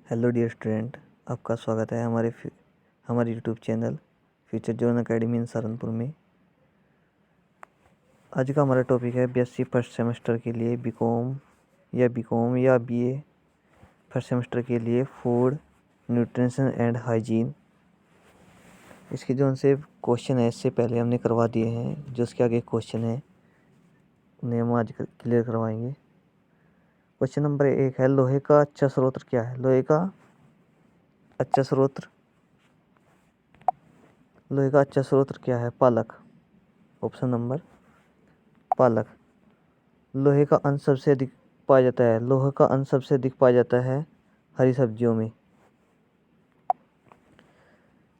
Hello dear student, आपका स्वागत है हमारे YouTube channel Future Zone Academy in Saharanpur में। आज का हमारा टॉपिक है बीएससी फर्स्ट सेमेस्टर के लिए बीकॉम या बीए फर्स्ट सेमेस्टर के लिए फूड न्यूट्रिशन एंड हाइजीन। इसके जो उनसे क्वेश्चन है इससे पहले हमने करवा दिए हैं। जो उसके आगे क्वेश्चन है उन्हें हम आज क्लियर करवाएंगे। क्वेश्चन नंबर 1 है, लोहे का अच्छा स्रोत क्या है? लोहे का अच्छा स्रोत क्या है? पालक। ऑप्शन नंबर पालक। लोहे का अंश सबसे अधिक पाया जाता है हरी सब्जियों में।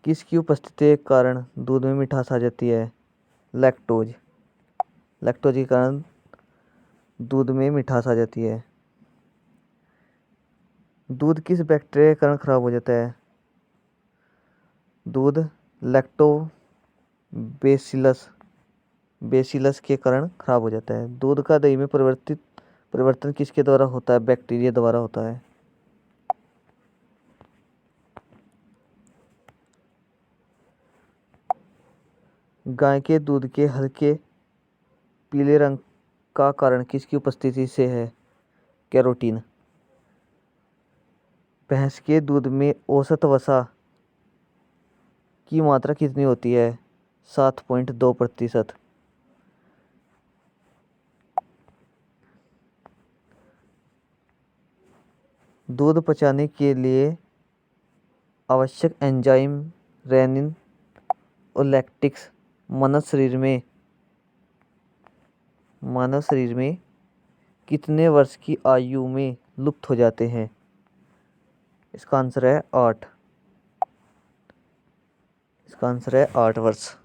किसकी उपस्थिति के कारण दूध में मिठास आ जाती है? लैक्टोज के कारण दूध में मिठास आ जाती है। दूध किस बैक्टीरिया के कारण खराब हो जाता है? दूध लैक्टोबैसिलस के कारण खराब हो जाता है। दूध का दही में परिवर्तन किसके द्वारा होता है? बैक्टीरिया द्वारा होता है। गाय के दूध के हल्के पीले रंग का कारण किसकी उपस्थिति से है? कैरोटीन। भैंस के दूध में औसत वसा की मात्रा कितनी होती है? 7.2%। दूध पचाने के लिए आवश्यक एंजाइम रेनिन और लैक्टिक्स मानव शरीर में कितने वर्ष की आयु में लुप्त हो जाते हैं? इसका आंसर है 8। इसका आंसर है 8 वर्ष।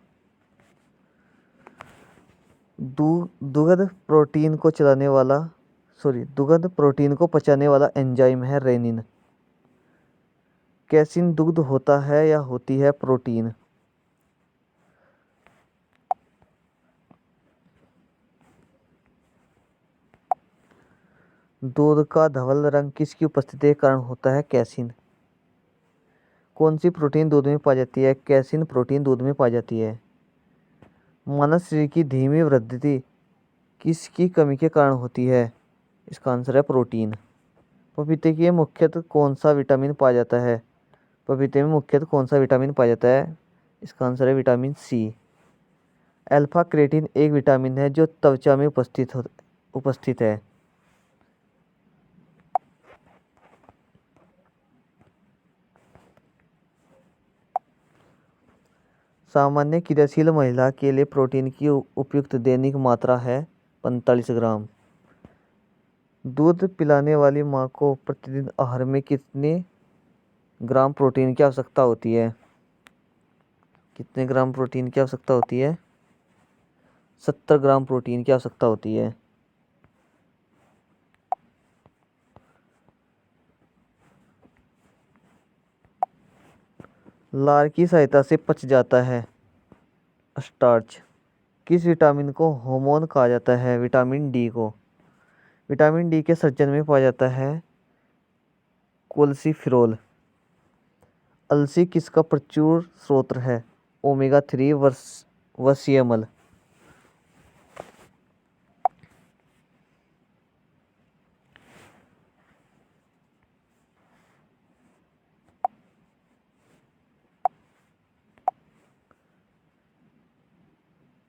दुग्ध प्रोटीन को पचाने वाला एंजाइम है रेनिन। कैसीन दुग्ध होता है या होती है प्रोटीन? दूध का धवल रंग किसकी उपस्थिति के कारण होता है? कैसीन। कौन सी प्रोटीन दूध में पाई जाती है? कैसीन प्रोटीन दूध में पाई जाती है। मानव शरीर की धीमी वृद्धि किसकी कमी के कारण होती है? इसका आंसर है प्रोटीन। पपीते में मुख्यतः कौन सा विटामिन पाया जाता है? इसका आंसर है विटामिन सी। अल्फा क्रेटिन एक विटामिन है जो त्वचा में उपस्थित है। सामान्य क्रियाशील महिला के लिए प्रोटीन की उपयुक्त दैनिक मात्रा है 45 ग्राम। दूध पिलाने वाली माँ को प्रतिदिन आहार में कितने ग्राम प्रोटीन की आवश्यकता होती है? 70 ग्राम प्रोटीन की आवश्यकता होती है। लार की सहायता से पच जाता है स्टार्च। किस विटामिन को हार्मोन कहा जाता है? विटामिन डी को। विटामिन डी के सृजन में पाया जाता है कोलेसिफेरॉल। अलसी किसका प्रचुर स्रोत है? ओमेगा 3 वसीयमल।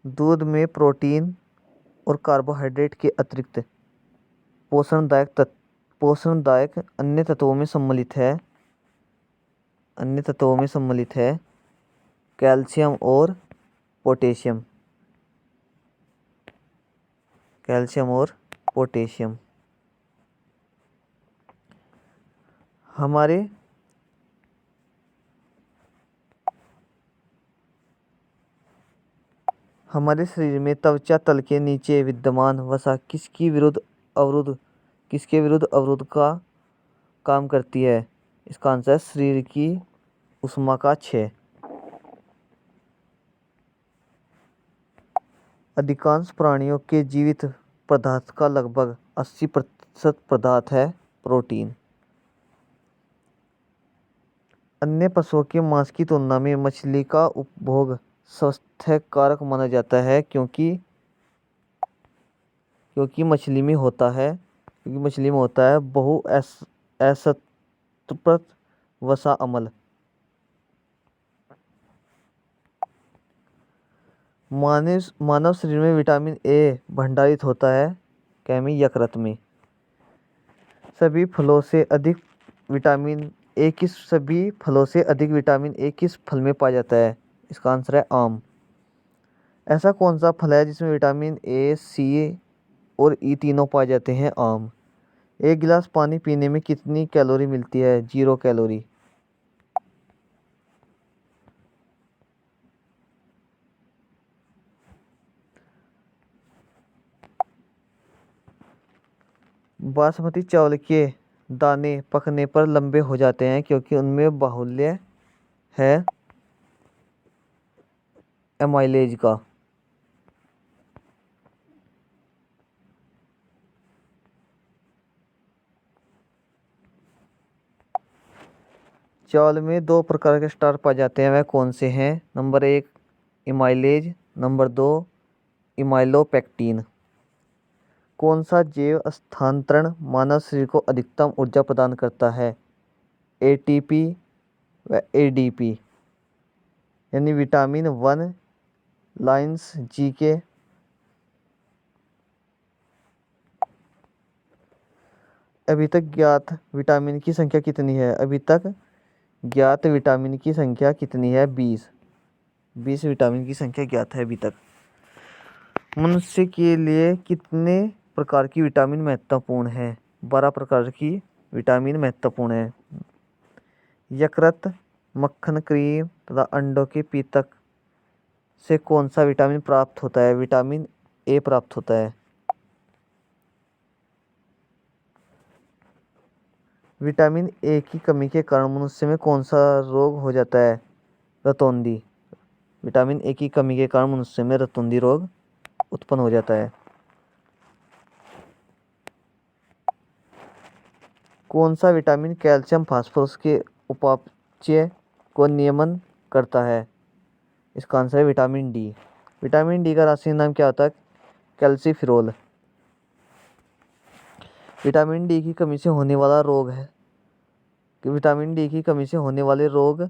दूध में प्रोटीन और कार्बोहाइड्रेट के अतिरिक्त पोषणदायक अन्य तत्वों में सम्मिलित है कैल्शियम और पोटेशियम। हमारे शरीर में त्वचा तल के नीचे विद्यमान वसा किसके विरुद्ध अवरोध का काम करती है? इसका आंसर है शरीर की ऊष्मा का क्षय। अधिकांश प्राणियों के जीवित पदार्थ का लगभग 80% पदार्थ है प्रोटीन। अन्य पशुओं के मांस की तुलना में मछली का उपभोग स्वास्थ्य कारक माना जाता है क्योंकि मछली में होता है बहु असतृप्त वसा अम्ल। मानव शरीर में विटामिन ए भंडारित होता है कैमी यकृत में। सभी फलों से अधिक विटामिन ए किस फल में पाया जाता है? इसका आंसर है आम। ऐसा कौन सा फल है जिसमें विटामिन ए, सी और ई तीनों पाए जाते हैं? आम। एक गिलास पानी पीने में कितनी कैलोरी मिलती है? 0 कैलोरी। बासमती चावल के दाने पकने पर लंबे हो जाते हैं क्योंकि उनमें बाहुल्य है एमाइलेज का। चावल में 2 प्रकार के स्टार्च पाए जाते हैं, वह कौन से हैं? Number 1 amylose, number 2 amylopectin. कौन सा जैव स्थानांतरण मानव शरीर को अधिकतम ऊर्जा प्रदान करता है? एटीपी व एडीपी, यानी विटामिन 1 लाइंस जी के। अभी तक ज्ञात विटामिन की संख्या कितनी है? अभी तक ज्ञात विटामिन की संख्या कितनी है? 20 विटामिन की संख्या ज्ञात है अभी तक। मनुष्य के लिए कितने प्रकार की विटामिन महत्वपूर्ण है? 12 प्रकार की विटामिन महत्वपूर्ण है। यकृत, मक्खन, क्रीम तथा अंडों के पीतक से कौन सा विटामिन प्राप्त होता है? विटामिन ए प्राप्त होता है। विटामिन ए की कमी के कारण मनुष्य में कौन सा रोग हो जाता है? रतौंधी। विटामिन ए की कमी के कारण मनुष्य में रतौंधी रोग उत्पन्न हो जाता है। कौन सा विटामिन कैल्शियम फास्फोरस के उपापचय को नियमन करता है? इसका आंसर है विटामिन डी। विटामिन डी का रासायनिक नाम क्या होता है? कैल्सीफिरोल। विटामिन डी की कमी से होने वाला रोग है कि विटामिन डी की कमी से होने वाले रोग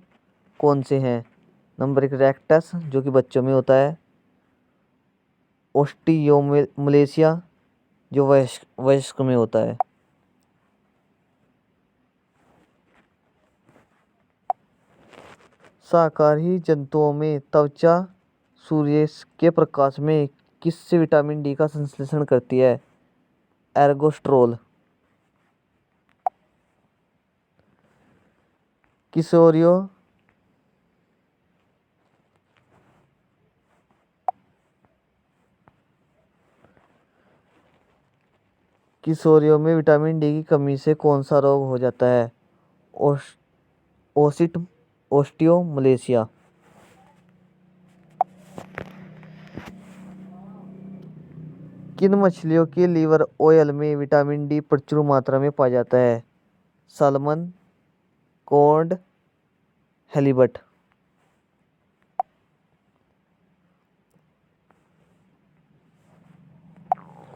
कौन से हैं? नंबर 1 रैक्टस, जो कि बच्चों में होता है। ओस्टियोमलेशिया, जो वयस्क में होता है। शाकाहारी जंतुओं में त्वचा सूर्य के प्रकाश में किससे विटामिन डी का संश्लेषण करती है? एर्गोस्ट्रोल। किशोरियों में विटामिन डी की कमी से कौन सा रोग हो जाता है? ओसिट ओस्टियोमलेशिया। किन मछलियों के लीवर ऑयल में विटामिन डी प्रचुर मात्रा में पाया जाता है? Salmon, cod, halibut.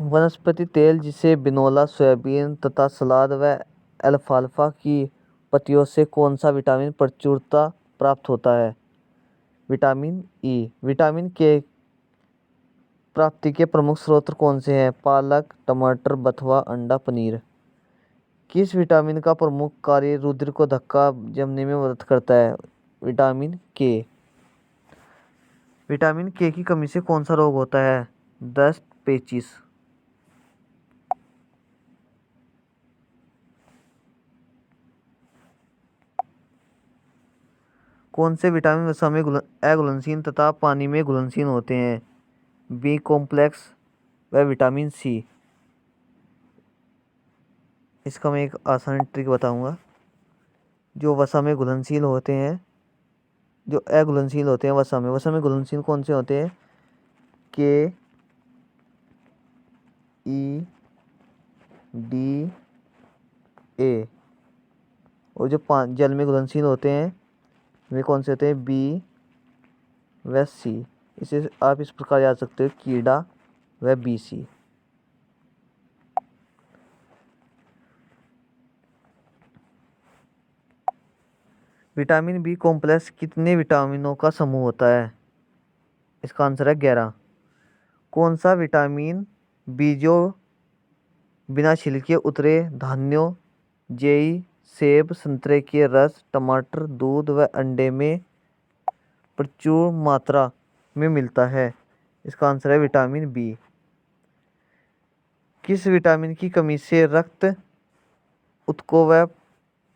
वनस्पति तेल जिसे बिनोला, सोयाबीन तथा सलाद व अल्फाल्फा की पत्तियों से कौन सा विटामिन प्रचुरता प्राप्त होता है? Vitamin E. विटामिन के प्राप्ति के प्रमुख स्रोत कौन से हैं? पालक, टमाटर, बथुआ, अंडा, पनीर। किस विटामिन का प्रमुख कार्य रुधिर को धक्का जमने में मदद करता है? विटामिन के। विटामिन के की कमी से कौन सा रोग होता है? दस्त, पेचिश। कौन से विटामिन वसा में अघुलनशील तथा पानी में घुलनशील होते हैं? बी कॉम्प्लेक्स व विटामिन सी। इसका मैं एक आसान ट्रिक बताऊंगा। जो वसा में घुलनशील होते हैं, जो अघुलनशील होते हैं वसा में घुलनशील कौन से होते हैं? के, ई, डी, ए। और जो जल में घुलनशील होते हैं वे कौन से होते हैं? बी व सी। इसे आप इस प्रकार याद सकते हो, कीड़ा व B C. Vitamin B complex कितने विटामिनों का समूह होता है? इसका आंसर है 11। कौन सा विटामिन बीजों, बिना छिलके उतरे धान्यों, जेई, सेब, संतरे के रस, टमाटर, दूध व अंडे में प्रचुर मात्रा में मिलता है? इसका आंसर है विटामिन बी। किस विटामिन की कमी से रक्त ऊतकों व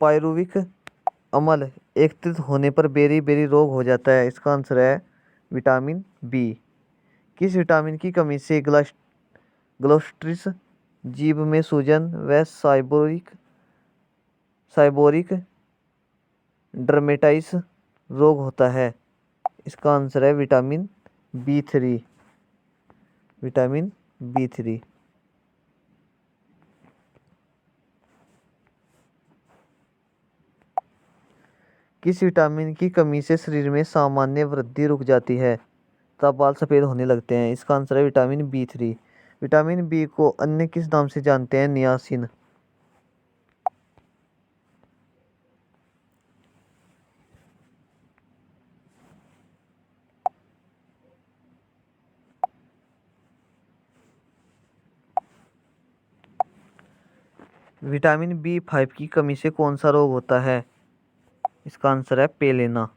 पायरुविक अम्ल एकत्रित होने पर बेरी बेरी रोग हो जाता है? इसका आंसर है विटामिन बी। किस विटामिन की कमी से ग्लोस्ट्रिस, जीभ में सूजन व साइबोरिक डर्मेटाइटिस रोग होता है? इसका आंसर है विटामिन बी3। Vitamin B3. किस विटामिन की कमी से शरीर में सामान्य वृद्धि रुक जाती है तब बाल सफेद होने लगते हैं? इसका आंसर है विटामिन बी3। विटामिन बी को अन्य किस नाम से जानते हैं? नियासिन। विटामिन बी5 की कमी से कौन सा रोग होता है? इसका आंसर है पेलेना।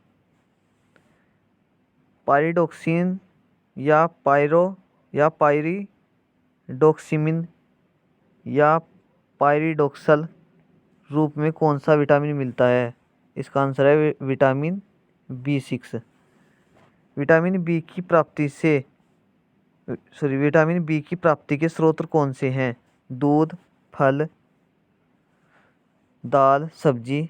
पायरिडोक्सिन या पायरिडोक्सिमिन या पायरिडोक्सल रूप में कौन सा विटामिन मिलता है? इसका आंसर है विटामिन बी6। विटामिन बी की प्राप्ति से विटामिन बी की प्राप्ति के स्रोत कौन से हैं? दूध, फल, दाल, सब्जी।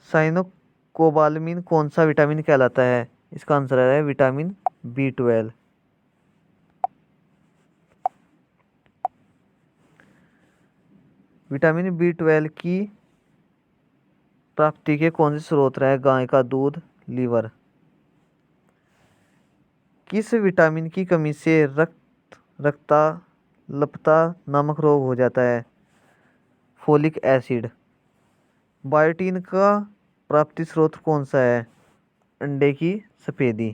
साइनोकोबालामिन कौन सा विटामिन कहलाता है? इसका आंसर है विटामिन बी12। विटामिन बी12 की प्राप्ति के कौन से स्रोत रहे? गाय का दूध, लीवर। किस विटामिन की कमी से रक्ताल्पता नामक रोग हो जाता है? Folic acid. बायोटीन का प्राप्ति स्रोत कौन सा है? अंडे की सफेदी।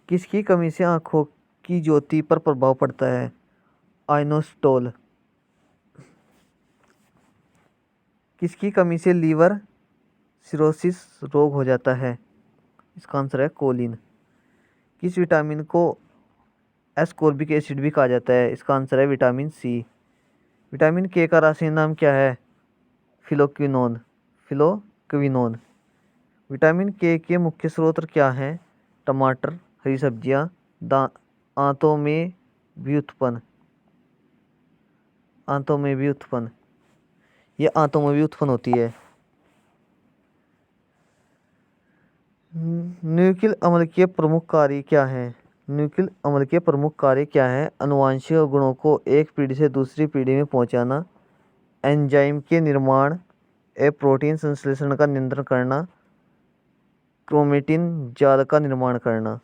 किसकी कमी से आंखों की ज्योति पर प्रभाव पड़ता है? आइनोस्टॉल। किसकी कमी से लीवर सिरोसिस रोग हो जाता है? इसका आंसर है कोलिन। किस विटामिन को एस्कॉर्बिक एसिड भी कहा जाता है? इसका आंसर है विटामिन सी। विटामिन के का रासायनिक नाम क्या है? फिलोक्विनोन। फिलोक्विनोन। विटामिन के मुख्य स्रोत क्या हैं? टमाटर, हरी सब्जियां, आंतों में भी उत्पन्न। आंतों में भी उत्पन्न। ये आंतों में भी उत्पन्न होती है। न्यूक्लिक अम्ल के प्रमुख कार्य क्या हैं? न्यूक्लिक अम्ल के प्रमुख कार्य क्या हैं? आनुवंशिक गुणों को एक पीढ़ी से दूसरी पीढ़ी में पहुंचाना, एंजाइम के निर्माण, प्रोटीन संश्लेषण का नियंत्रण करना, क्रोमेटिन जाल का निर्माण करना।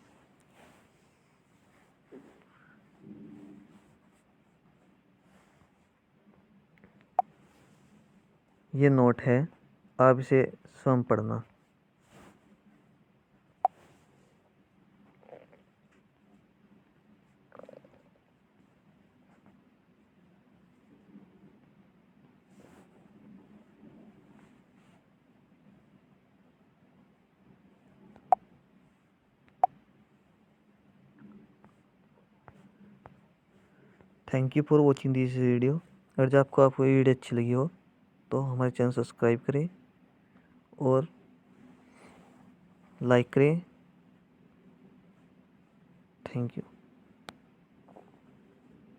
ये नोट है, आप इसे स्वयं पढ़ना। Thank you for watching this video. अगर जब आपको ये वीडियो अच्छी लगी हो तो हमारे चैनल सब्सक्राइब करें और लाइक करें। Thank you.